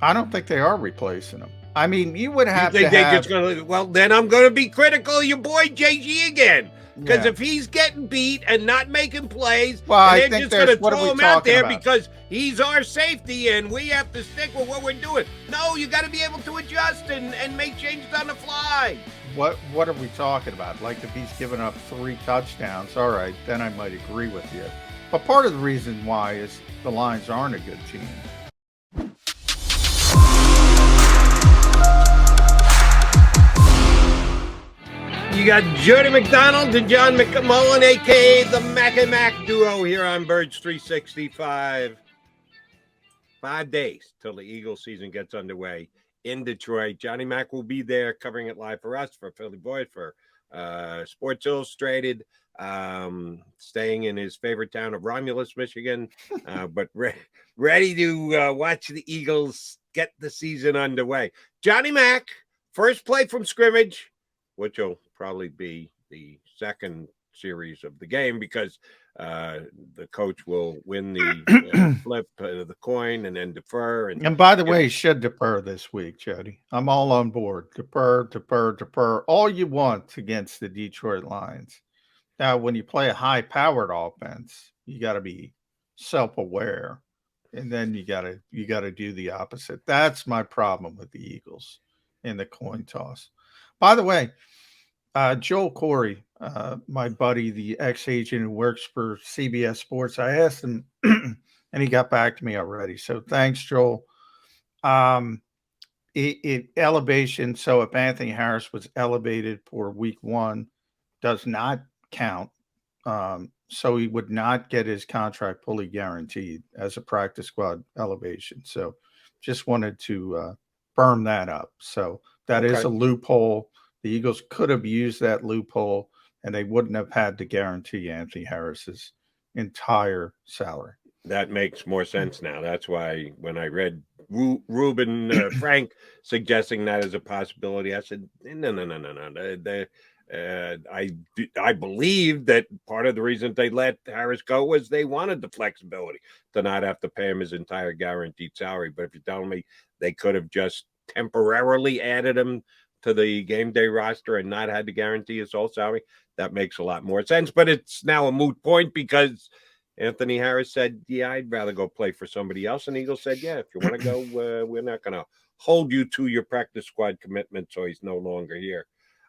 I don't think they are replacing him. I mean, you would You have to think they just have, going to? Well, then I'm going to be critical of your boy JG again. Because yeah. if he's getting beat and not making plays, Well, and I they're think just going to there's, what are throw we him out talking there about? because he's our safety and we have to stick with what we're doing. No, you got to be able to adjust and make changes on the fly. What are we talking about? Like if he's given up 3 touchdowns, all right, then I might agree with you. But part of the reason why is the Lions aren't a good team. You got Jody McDonald and John McMullen, a.k.a. the Mac and Mac duo here on Birds 365. 5 days till the Eagles season gets underway in Detroit. Johnny Mac will be there covering it live for us, for Philly Boys, for Sports Illustrated, staying in his favorite town of Romulus, Michigan, but ready to watch the Eagles get the season underway. Johnny Mac, first play from scrimmage, which will probably be the second series of the game because the coach will win the flip of the coin and then defer. And by the way, he should defer this week, Jody. I'm all on board. Defer, defer, defer. All you want against the Detroit Lions. Now, when you play a high-powered offense, you got to be self-aware, and then you got to do the opposite. That's my problem with the Eagles in the coin toss. By the way, Joel Corey, my buddy, the ex-agent who works for CBS Sports, I asked him, and he got back to me already. So thanks, Joel. Um, elevation. So if Anthony Harris was elevated for week 1, does not count. So he would not get his contract fully guaranteed as a practice squad elevation. So just wanted to firm that up. So that is a loophole. The Eagles could have used that loophole and they wouldn't have had to guarantee Anthony Harris's entire salary. That makes more sense now. That's why when I read Ruben Frank suggesting that as a possibility, I said, no. I believe that part of the reason they let Harris go was they wanted the flexibility to not have to pay him his entire guaranteed salary. But if you're telling me they could have just temporarily added him to the game day roster and not had to guarantee his whole salary, that makes a lot more sense. But it's now a moot point because Anthony Harris said, yeah, I'd rather go play for somebody else. And Eagles said, yeah, if you want to go, we're not going to hold you to your practice squad commitment, so he's no longer here.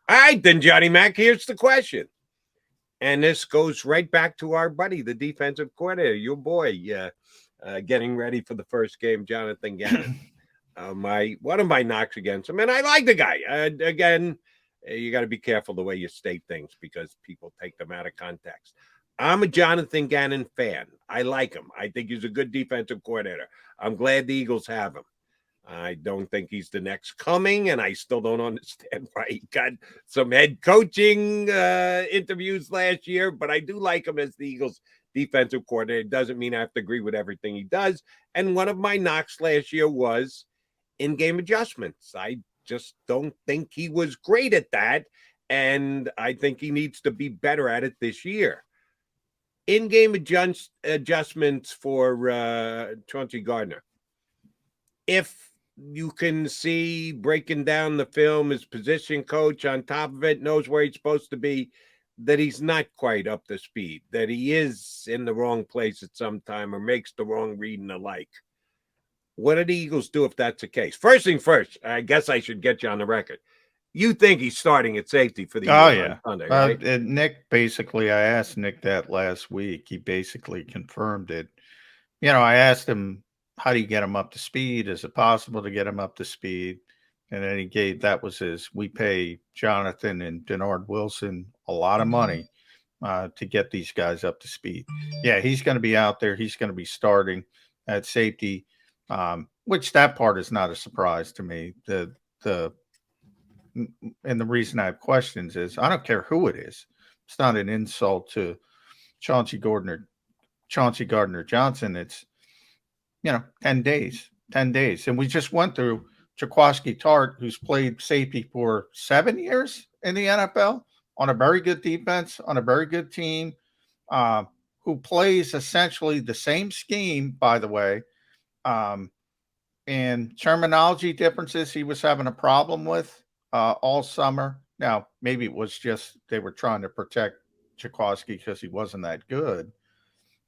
All right, then, Johnny Mac, here's the question. And this goes right back to our buddy, the defensive coordinator, your boy, getting ready for the first game, Jonathan Gannon. One of my knocks against him, and I like the guy. Again, you got to be careful the way you state things because people take them out of context. I'm a Jonathan Gannon fan. I like him. I think he's a good defensive coordinator. I'm glad the Eagles have him. I don't think he's the next coming, and I still don't understand why he got some head coaching interviews last year, but I do like him as the Eagles defensive coordinator. It doesn't mean I have to agree with everything he does. And one of my knocks last year was in-game adjustments. I just don't think he was great at that, and I think he needs to be better at it this year. In-game adjustments for Chauncey Gardner. If you can see breaking down the film, his position coach on top of it knows where he's supposed to be, that he's not quite up to speed, that he is in the wrong place at some time or makes the wrong read and the like. What do the Eagles do if that's the case? First thing first, I guess I should get you on the record. You think he's starting at safety for the Eagles on Sunday, right? Nick, basically, I asked Nick that last week. He basically confirmed it. I asked him, how do you get him up to speed? Is it possible to get him up to speed? And then we pay Jonathan and Denard Wilson a lot of money to get these guys up to speed. Yeah, he's going to be out there. He's going to be starting at safety, which that part is not a surprise to me. And the reason I have questions is I don't care who it is. It's not an insult to Chauncey Gardner-Johnson. It's 10 days. And we just went through Jaquaski Tart, who's played safety for 7 years in the NFL on a very good defense, on a very good team, who plays essentially the same scheme, by the way, and terminology differences he was having a problem with all summer. Now, maybe it was just they were trying to protect Jaworski because he wasn't that good.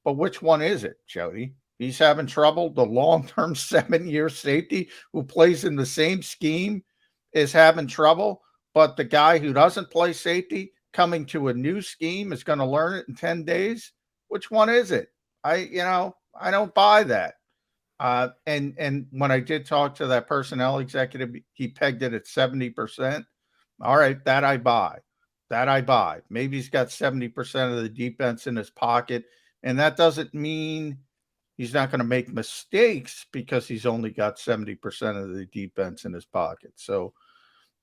But which one is it, Jody? He's having trouble. The long-term 7-year safety who plays in the same scheme is having trouble, but the guy who doesn't play safety coming to a new scheme is going to learn it in 10 days. Which one is it? I don't buy that. And when I did talk to that personnel executive, he pegged it at 70%. All right, that I buy. That I buy. Maybe he's got 70% of the defense in his pocket. And that doesn't mean he's not going to make mistakes because he's only got 70% of the defense in his pocket. So,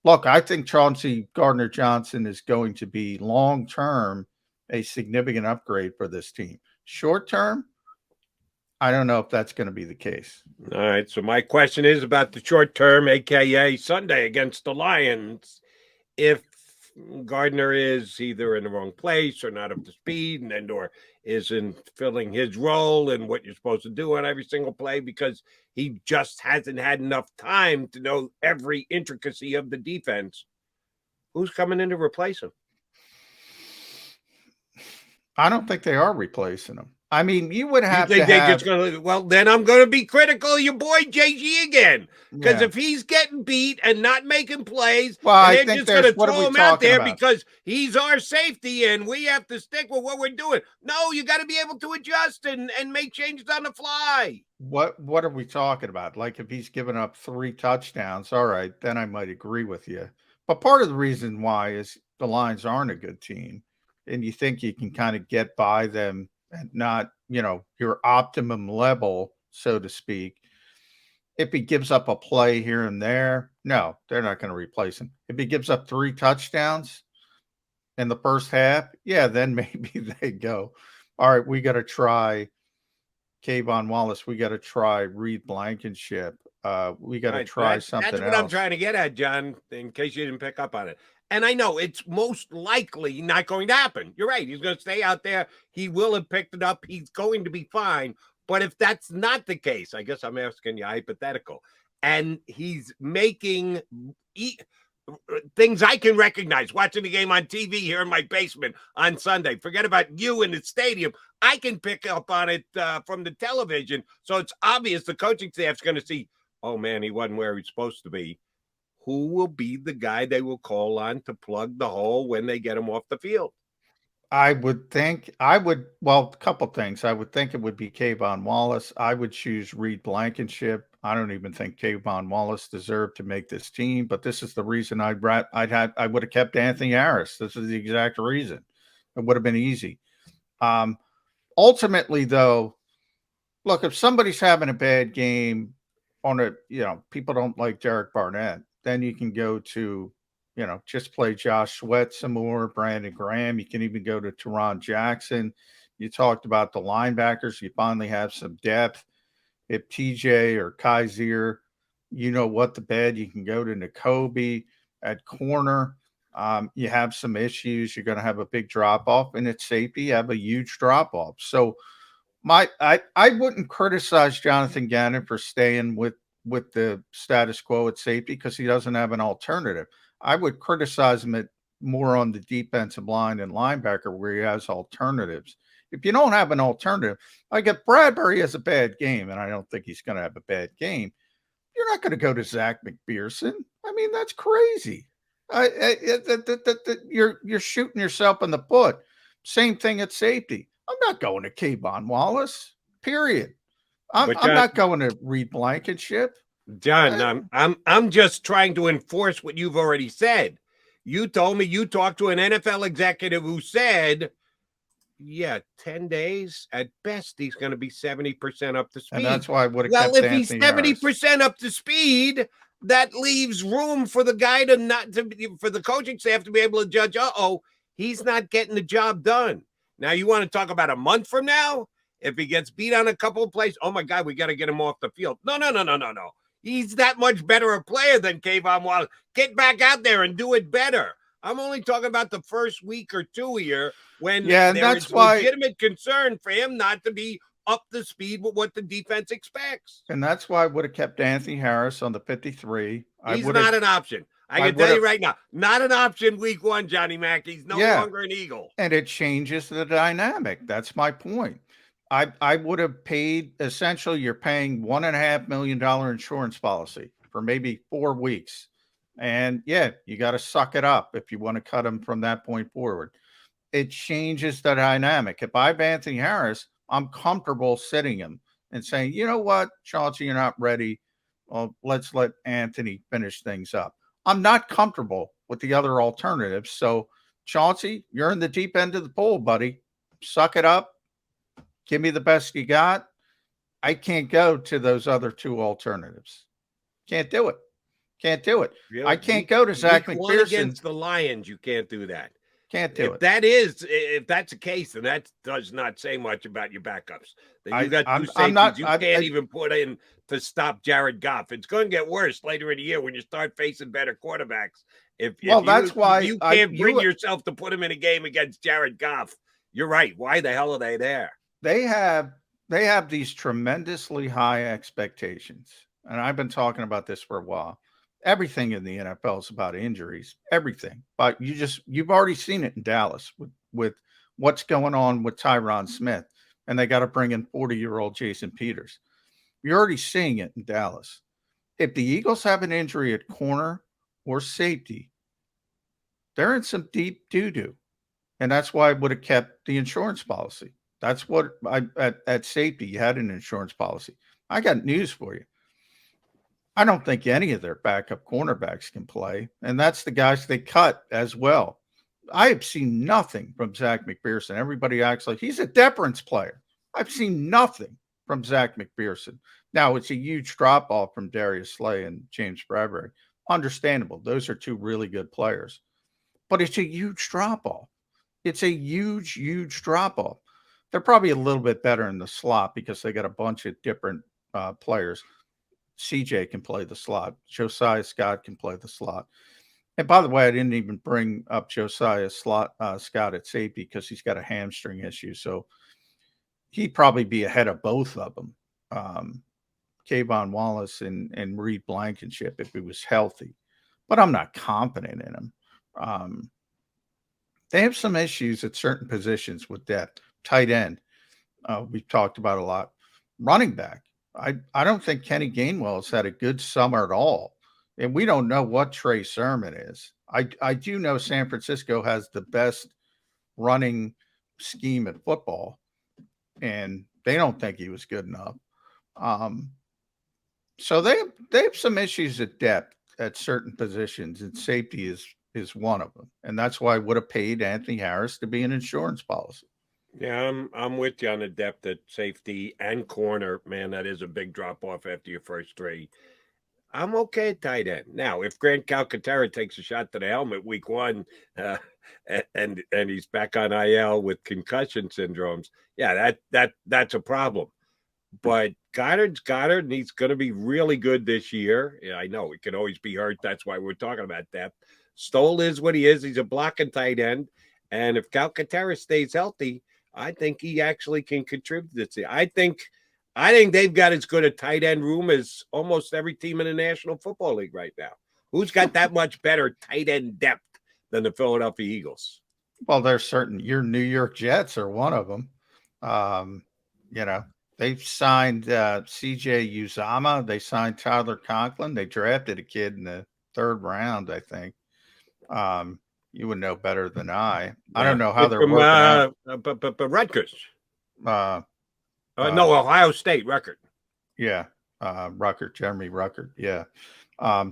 look, I think Chauncey Gardner-Johnson is going to be long-term a significant upgrade for this team. Short-term, I don't know if that's going to be the case. All right. So my question is about the short term, aka Sunday against the Lions. If Gardner is either in the wrong place or not up to speed and or isn't filling his role and what you're supposed to do on every single play because he just hasn't had enough time to know every intricacy of the defense, who's coming in to replace him? I don't think they are replacing him. I mean, you would have you think to they have. Just gonna, well, then I'm going to be critical of your boy JG again. Because Yeah. if he's getting beat and not making plays, Well, and I they're think just going to what are throw we him out talking there about? because he's our safety and we have to stick with what we're doing. No, you got to be able to adjust and make changes on the fly. What are we talking about? Like if he's given up 3 touchdowns, all right, then I might agree with you. But part of the reason why is the Lions aren't a good team, and you think you can kind of get by them at not, your optimum level, so to speak. If he gives up a play here and there, no, they're not going to replace him. If he gives up 3 touchdowns in the first half, yeah, then maybe they go, all right, we got to try Kayvon Wallace. We got to try Reed Blankenship. We got to try something else. That's what I'm trying to get at, John, in case you didn't pick up on it. And I know it's most likely not going to happen. You're right. He's going to stay out there. He will have picked it up. He's going to be fine. But if that's not the case, I guess I'm asking you hypothetical. And he's making things I can recognize watching the game on TV here in my basement on Sunday. Forget about you in the stadium. I can pick up on it from the television. So it's obvious the coaching staff's going to see, oh, man, he wasn't where he's supposed to be. Who will be the guy they will call on to plug the hole when they get him off the field? I would think well, a couple things. I would think it would be Kayvon Wallace. I would choose Reed Blankenship. I don't even think Kayvon Wallace deserved to make this team, but this is the reason I would have kept Anthony Harris. This is the exact reason. It would have been easy. Ultimately, though, look, if somebody's having a bad game people don't like Derek Barnett, then you can go to, just play Josh Sweat some more, Brandon Graham. You can even go to Teron Jackson. You talked about the linebackers. You finally have some depth. If TJ or Kaiser, what the bed, you can go to Nakobe at corner. You have some issues. You're going to have a big drop off, and at safety, you have a huge drop off. So, I wouldn't criticize Jonathan Gannon for staying with the status quo at safety because he doesn't have an alternative. I would criticize him more on the defensive line and linebacker where he has alternatives. If you don't have an alternative, like if Bradbury has a bad game, and I don't think he's going to have a bad game, you're not going to go to Zach McPherson. I mean, that's crazy. You're shooting yourself in the foot. Same thing at safety. I'm not going to Kayvon Wallace. Period. I'm not going to Reed Blankenship. John, I'm just trying to enforce what you've already said. You told me you talked to an NFL executive who said, 10 days at best, he's going to be 70% up to speed. And that's why I would have kept if he's 70% up to speed, that leaves room for the guy for the coaching staff to be able to judge, he's not getting the job done. Now, you want to talk about a month from now? If he gets beat on a couple of plays, oh, my God, we got to get him off the field. No. He's that much better a player than Kayvon Wallace. Get back out there and do it better. I'm only talking about the first week or two here when there is legitimate concern for him not to be up to speed with what the defense expects. And that's why I would have kept Anthony Harris on the 53. He's not an option. I can tell you right now, not an option week 1, Johnny Mac. He's no longer an Eagle. And it changes the dynamic. That's my point. I would have paid, essentially, you're paying $1.5 million insurance policy for maybe 4 weeks. And yeah, you got to suck it up if you want to cut him from that point forward. It changes the dynamic. If I have Anthony Harris, I'm comfortable sitting him and saying, you know what, Chauncey, you're not ready. Well, let's let Anthony finish things up. I'm not comfortable with the other alternatives. So, Chauncey, you're in the deep end of the pool, buddy. Suck it up. Give me the best you got. I can't go to those other 2 alternatives. Can't do it. Can't do it. Really? I can't go to Zach McPherson against the Lions. You can't do that. Can't do it. If that's the case, then that does not say much about your backups. Then you got 2 safeties you can't even put in to stop Jared Goff. It's going to get worse later in the year when you start facing better quarterbacks. That's why you can't bring yourself to put him in a game against Jared Goff. You're right. Why the hell are they there? They have these tremendously high expectations. And I've been talking about this for a while. Everything in the NFL is about injuries, everything. But you've already seen it in Dallas with what's going on with Tyron Smith, and they got to bring in 40-year-old Jason Peters. You're already seeing it in Dallas. If the Eagles have an injury at corner or safety, they're in some deep doo-doo. And that's why I would have kept the insurance policy. That's what at safety, you had an insurance policy. I got news for you. I don't think any of their backup cornerbacks can play, and that's the guys they cut as well. I have seen nothing from Zach McPherson. Everybody acts like he's a deference player. I've seen nothing from Zach McPherson. Now, it's a huge drop-off from Darius Slay and James Bradbury. Understandable. Those are 2 really good players. But it's a huge drop-off. It's a huge, huge drop-off. They're probably a little bit better in the slot because they got a bunch of different players. CJ can play the slot. Josiah Scott can play the slot. And by the way, I didn't even bring up Josiah Scott at safety because he's got a hamstring issue. So he'd probably be ahead of both of them, Kayvon Wallace and Reed Blankenship, if he was healthy. But I'm not confident in him. They have some issues at certain positions with depth. Tight end, we've talked about a lot. Running back. I don't think Kenny Gainwell has had a good summer at all. And we don't know what Trey Sermon is. I do know San Francisco has the best running scheme at football, and they don't think he was good enough. So they have some issues at depth at certain positions, and safety is one of them. And that's why I would have paid Anthony Harris to be an insurance policy. Yeah, I'm with you on the depth at safety and corner. Man, that is a big drop-off after your first 3. I'm okay at tight end. Now, if Grant Calcaterra takes a shot to the helmet week 1 and he's back on IL with concussion syndromes, yeah, that's a problem. But Goddard, and he's going to be really good this year. Yeah, I know it can always be hurt. That's why we're talking about depth. Stoll is what he is. He's a blocking tight end. And if Calcaterra stays healthy, I think he actually can contribute this year. I think they've got as good a tight end room as almost every team in the National Football League right now. Who's got that much better tight end depth than the Philadelphia Eagles? Well, there's certain. Your New York Jets are one of them. They've signed CJ Uzama. They signed Tyler Conklin. They drafted a kid in the 3rd round, I think. You would know better than I. I don't know how they're working out. But Rutgers. No, Ohio State, Rutgers. Yeah, Jeremy Ruckert. Yeah,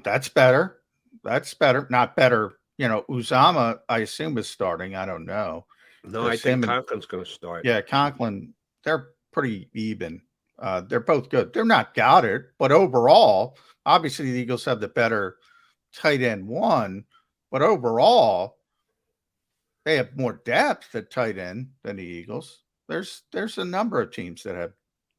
that's better. That's better. Not better. Uzama, I assume, is starting. I don't know. No, I think Conklin's going to start. Yeah, Conklin, they're pretty even. They're both good. They're not Goddard, but overall, obviously the Eagles have the better tight end 1. But overall, they have more depth at tight end than the Eagles. There's a number of teams that have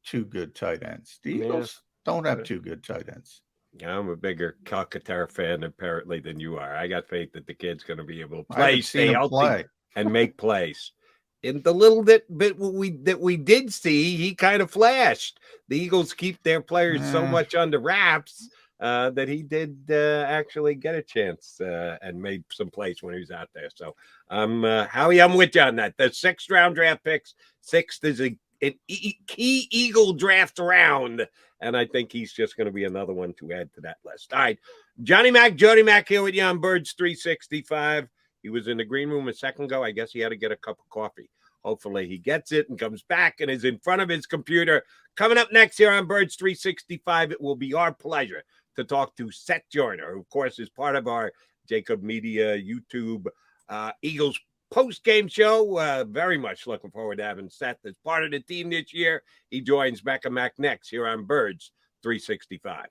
2 good tight ends. The Eagles don't have 2 good tight ends. Yeah, I'm a bigger Calcaterra fan apparently than you are. I got faith that the kid's going to be able to play, stay healthy, and make plays. in the little bit we did see, he kind of flashed. The Eagles keep their players so much under wraps that he did actually get a chance and made some plays when he was out there. So Howie, I'm with you on that. The 6th round draft picks, 6th is an key Eagle draft round, and I think he's just going to be another one to add to that list. All right, Johnny Mac, Jody Mac here with you on Birds 365. He was in the green room a second ago. I guess he had to get a cup of coffee. Hopefully he gets it and comes back and is in front of his computer. Coming up next here on Birds 365, it will be our pleasure to talk to Seth Joyner, who, of course, is part of our JAKIB Media YouTube Eagles post-game show. Very much looking forward to having Seth as part of the team this year. He joins Becca Mac next here on Birds 365.